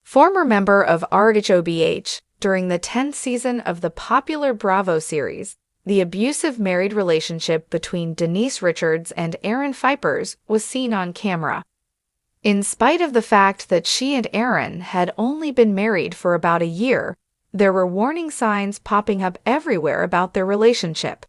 Former member of Rhobh, during the 10th season of the popular Bravo series, the abusive married relationship between Denise Richards and Aaron Pfeiffer was seen on camera. In spite of the fact that she and Aaron had only been married for about a year, there were warning signs popping up everywhere about their relationship.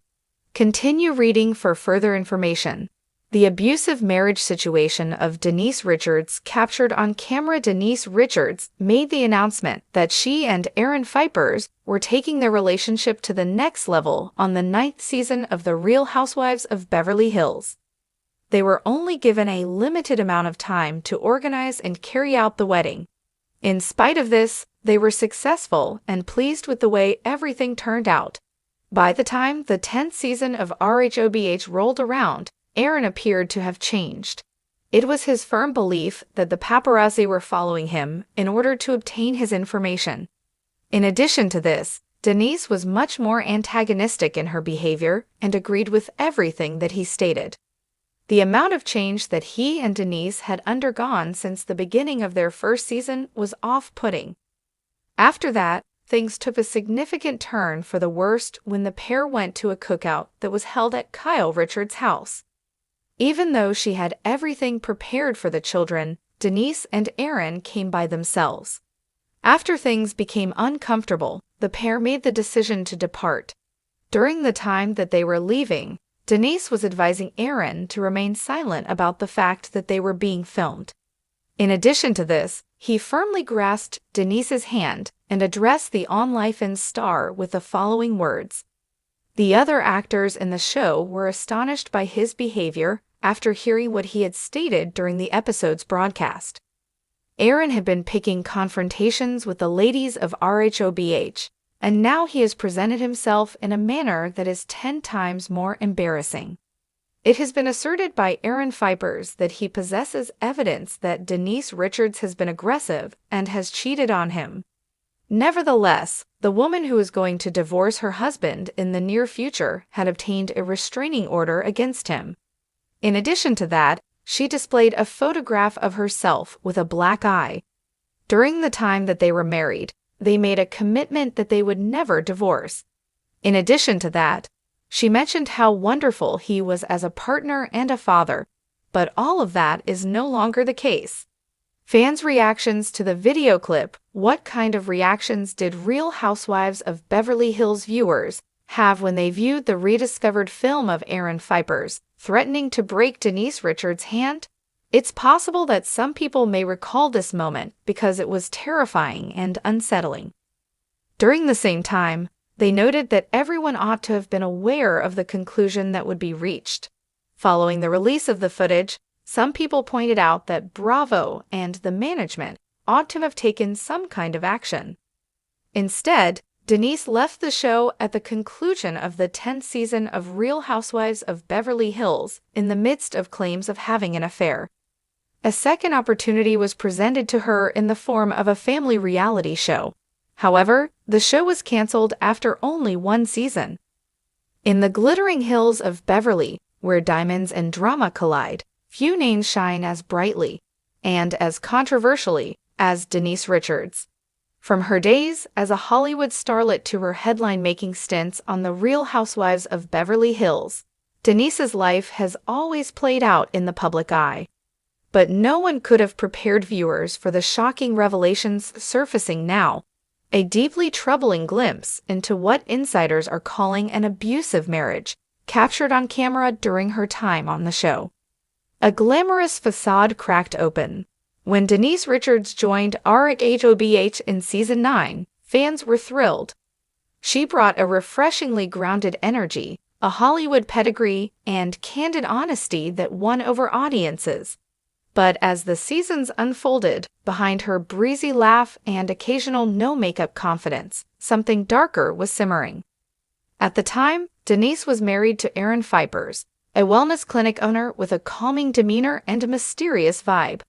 Continue reading for further information. The abusive marriage situation of Denise Richards captured on camera. Denise Richards made the announcement that she and Aaron Pfeiffer were taking their relationship to the next level on the 9th season of the Real Housewives of Beverly Hills. They were only given a limited amount of time to organize and carry out the wedding. In spite of this, they were successful and pleased with the way everything turned out. By the time the 10th season of Rhobh rolled around, Aaron appeared to have changed. It was his firm belief that the paparazzi were following him in order to obtain his information. In addition to this, Denise was much more antagonistic in her behavior and agreed with everything that he stated. The amount of change that he and Denise had undergone since the beginning of their first season was off-putting. After that, things took a significant turn for the worst when the pair went to a cookout that was held at Kyle Richards' house. Even though she had everything prepared for the children, Denise and Aaron came by themselves. After things became uncomfortable, the pair made the decision to depart. During the time that they were leaving, Denise was advising Aaron to remain silent about the fact that they were being filmed. In addition to this, he firmly grasped Denise's hand and addressed the on-life-in star with the following words. The other actors in the show were astonished by his behavior after hearing what he had stated during the episode's broadcast. Aaron had been picking confrontations with the ladies of Rhobh, and now he has presented himself in a manner that is 10 times more embarrassing. It has been asserted by Aaron Pfeiffer that he possesses evidence that Denise Richards has been aggressive and has cheated on him. Nevertheless, the woman who is going to divorce her husband in the near future had obtained a restraining order against him. In addition to that, she displayed a photograph of herself with a black eye. During the time that they were married, they made a commitment that they would never divorce. In addition to that, she mentioned how wonderful he was as a partner and a father, but all of that is no longer the case. Fans' reactions to the video clip. What kind of reactions did Real Housewives of Beverly Hills viewers have when they viewed the rediscovered film of Aaron Pfeiffer threatening to break Denise Richards' hand? It's possible that some people may recall this moment because it was terrifying and unsettling. During the same time, they noted that everyone ought to have been aware of the conclusion that would be reached. Following the release of the footage, some people pointed out that Bravo and the management ought to have taken some kind of action. Instead, Denise left the show at the conclusion of the 10th season of Real Housewives of Beverly Hills in the midst of claims of having an affair. A second opportunity was presented to her in the form of a family reality show. However, the show was canceled after only one season. In the glittering hills of Beverly, where diamonds and drama collide, few names shine as brightly and as controversially as Denise Richards. From her days as a Hollywood starlet to her headline-making stints on The Real Housewives of Beverly Hills, Denise's life has always played out in the public eye. But no one could have prepared viewers for the shocking revelations surfacing now, a deeply troubling glimpse into what insiders are calling an abusive marriage, captured on camera during her time on the show. A glamorous facade cracked open. When Denise Richards joined Rhobh in Season 9, fans were thrilled. She brought a refreshingly grounded energy, a Hollywood pedigree, and candid honesty that won over audiences. But as the seasons unfolded, behind her breezy laugh and occasional no-makeup confidence, something darker was simmering. At the time, Denise was married to Aaron Pfeiffer, a wellness clinic owner with a calming demeanor and a mysterious vibe.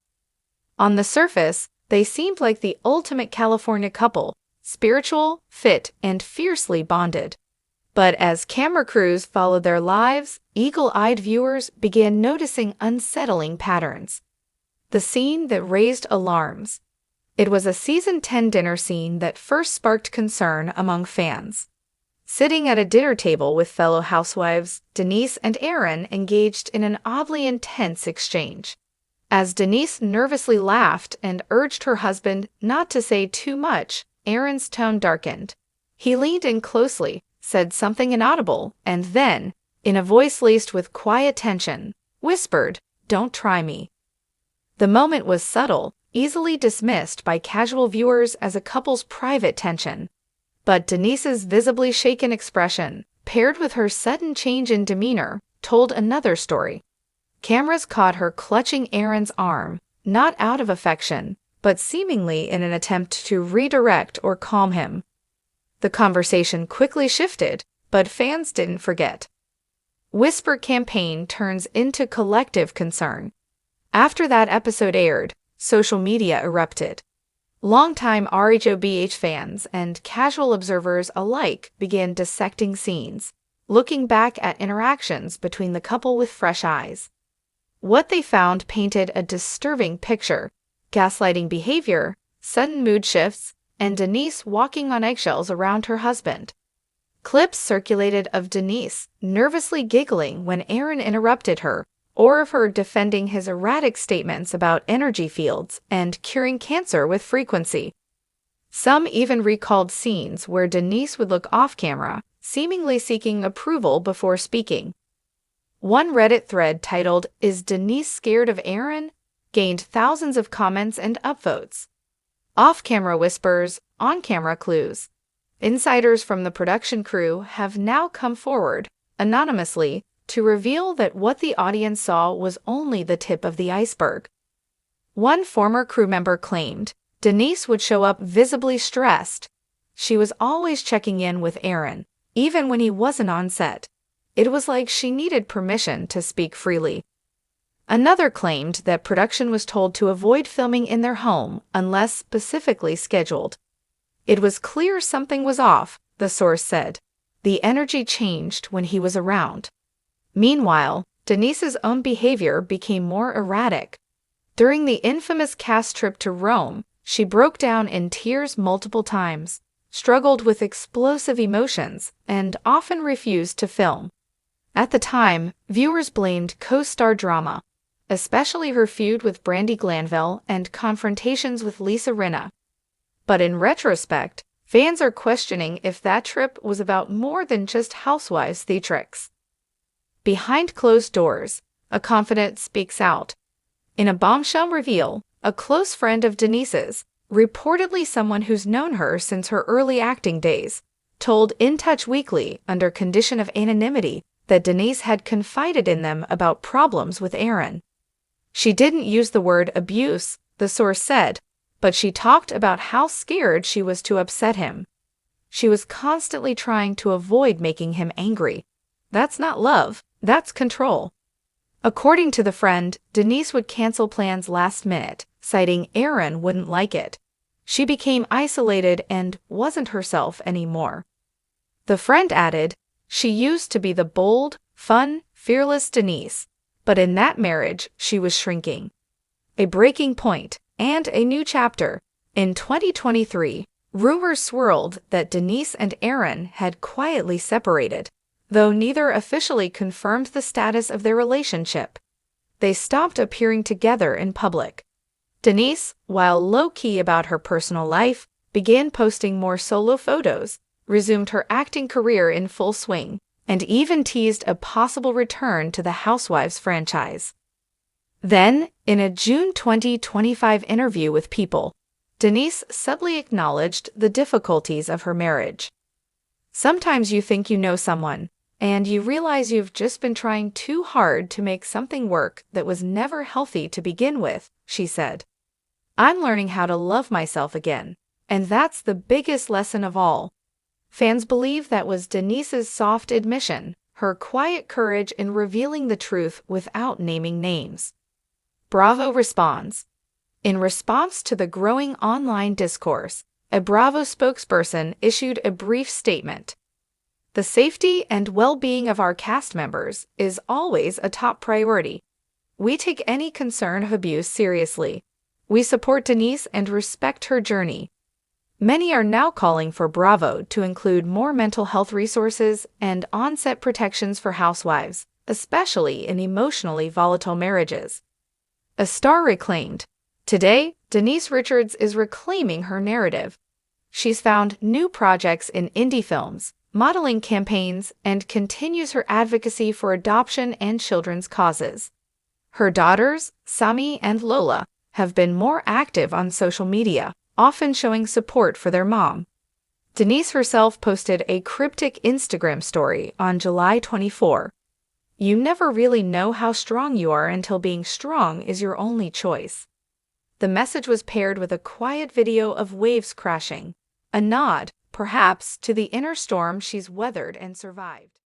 On the surface, they seemed like the ultimate California couple, spiritual, fit, and fiercely bonded. But as camera crews followed their lives, eagle-eyed viewers began noticing unsettling patterns. The scene that raised alarms. It was a season 10 dinner scene that first sparked concern among fans. Sitting at a dinner table with fellow housewives, Denise and Aaron engaged in an oddly intense exchange. As Denise nervously laughed and urged her husband not to say too much, Aaron's tone darkened. He leaned in closely, said something inaudible, and then, in a voice laced with quiet tension, whispered, "Don't try me." The moment was subtle, easily dismissed by casual viewers as a couple's private tension. But Denise's visibly shaken expression, paired with her sudden change in demeanor, told another story. Cameras caught her clutching Aaron's arm, not out of affection, but seemingly in an attempt to redirect or calm him. The conversation quickly shifted, but fans didn't forget. Whisper campaign turns into collective concern. After that episode aired, social media erupted. Longtime RHOBH fans and casual observers alike began dissecting scenes, looking back at interactions between the couple with fresh eyes. What they found painted a disturbing picture: gaslighting behavior, sudden mood shifts, and Denise walking on eggshells around her husband. Clips circulated of Denise nervously giggling when Aaron interrupted her, or of her defending his erratic statements about energy fields and curing cancer with frequency. Some even recalled scenes where Denise would look off camera, seemingly seeking approval before speaking. One Reddit thread titled, "Is Denise Scared of Aaron?" gained thousands of comments and upvotes. Off-camera whispers, on-camera clues. Insiders from the production crew have now come forward, anonymously, to reveal that what the audience saw was only the tip of the iceberg. One former crew member claimed Denise would show up visibly stressed. She was always checking in with Aaron, even when he wasn't on set. It was like she needed permission to speak freely. Another claimed that production was told to avoid filming in their home unless specifically scheduled. It was clear something was off, the source said. The energy changed when he was around. Meanwhile, Denise's own behavior became more erratic. During the infamous cast trip to Rome, she broke down in tears multiple times, struggled with explosive emotions, and often refused to film. At the time, viewers blamed co-star drama, especially her feud with Brandi Glanville and confrontations with Lisa Rinna. But in retrospect, fans are questioning if that trip was about more than just housewives theatrics. Behind closed doors, a confidant speaks out. In a bombshell reveal, a close friend of Denise's, reportedly someone who's known her since her early acting days, told In Touch Weekly, under condition of anonymity, that Denise had confided in them about problems with Aaron. She didn't use the word abuse, the source said, but she talked about how scared she was to upset him. She was constantly trying to avoid making him angry. That's not love, that's control. According to the friend, Denise would cancel plans last minute, citing Aaron wouldn't like it. She became isolated and wasn't herself anymore. The friend added, she used to be the bold, fun, fearless Denise, but in that marriage she was shrinking. A breaking point, and a new chapter. In 2023, rumors swirled that Denise and Aaron had quietly separated, though neither officially confirmed the status of their relationship. They stopped appearing together in public. Denise, while low-key about her personal life, began posting more solo photos, resumed her acting career in full swing, and even teased a possible return to the Housewives franchise. Then, in a June 2025 interview with People, Denise subtly acknowledged the difficulties of her marriage. Sometimes you think you know someone, and you realize you've just been trying too hard to make something work that was never healthy to begin with, she said. I'm learning how to love myself again, and that's the biggest lesson of all. Fans believe that was Denise's soft admission, her quiet courage in revealing the truth without naming names. Bravo responds. In response to the growing online discourse, a Bravo spokesperson issued a brief statement. The safety and well-being of our cast members is always a top priority. We take any concern of abuse seriously. We support Denise and respect her journey. Many are now calling for Bravo to include more mental health resources and on-set protections for housewives, especially in emotionally volatile marriages. A star reclaimed. Today, Denise Richards is reclaiming her narrative. She's found new projects in indie films, modeling campaigns, and continues her advocacy for adoption and children's causes. Her daughters, Sami and Lola, have been more active on social media, often showing support for their mom. Denise herself posted a cryptic Instagram story on July 24. You never really know how strong you are until being strong is your only choice. The message was paired with a quiet video of waves crashing, a nod, perhaps, to the inner storm she's weathered and survived.